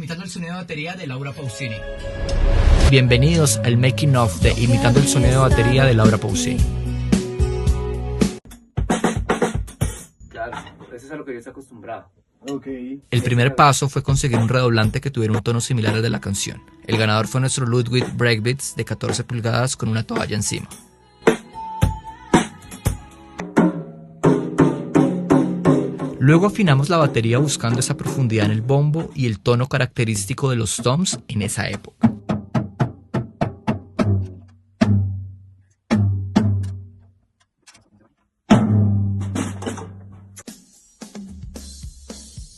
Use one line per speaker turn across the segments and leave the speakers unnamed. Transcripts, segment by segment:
Imitando el sonido de batería de Laura Pausini.
Bienvenidos al making of de Imitando el sonido de batería de Laura Pausini.
Claro, eso es a lo que yo estoy acostumbrado.
Okay.
El primer paso fue conseguir un redoblante que tuviera un tono similar al de la canción. El ganador fue nuestro Ludwig Breakbeats de 14 pulgadas con una toalla encima. Luego afinamos la batería buscando esa profundidad en el bombo y el tono característico de los toms en esa época.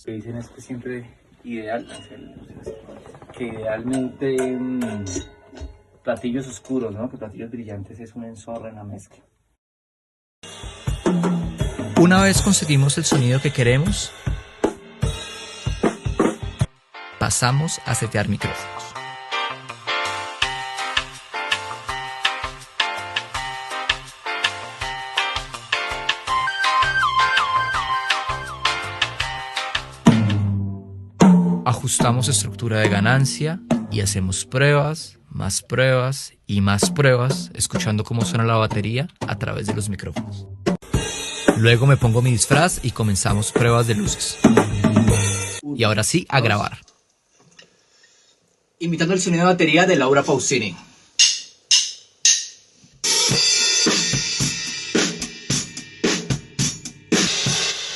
Que dicen es que siempre ideal, que idealmente platillos oscuros, ¿no? Que platillos brillantes es un enzorro en la mezcla.
Una vez conseguimos el sonido que queremos, pasamos a setear micrófonos. Ajustamos estructura de ganancia y hacemos pruebas, más pruebas y más pruebas, escuchando cómo suena la batería a través de los micrófonos. Luego me pongo mi disfraz y comenzamos pruebas de luces. Y ahora sí, a grabar.
Imitando el sonido de batería de Laura Pausini.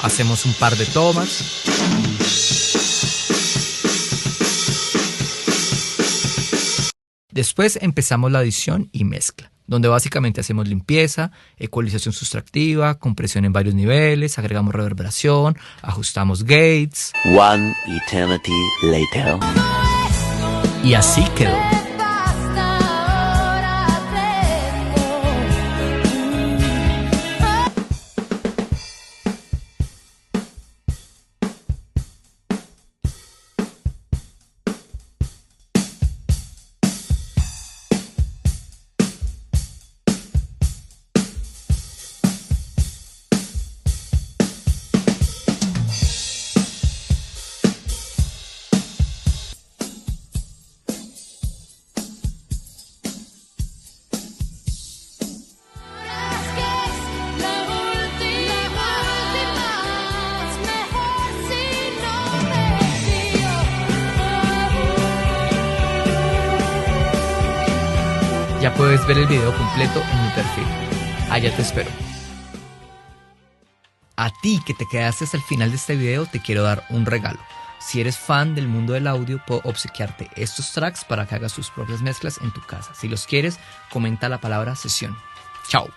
Hacemos un par de tomas. Después empezamos la edición y mezcla, donde básicamente hacemos limpieza, ecualización sustractiva, compresión en varios niveles, agregamos reverberación, ajustamos gates.
One eternity later.
Y así quedó. Ya puedes ver el video completo en mi perfil. Allá te espero. A ti que te quedaste hasta el final de este video te quiero dar un regalo. Si eres fan del mundo del audio, puedo obsequiarte estos tracks para que hagas tus propias mezclas en tu casa. Si los quieres, comenta la palabra sesión. Chao.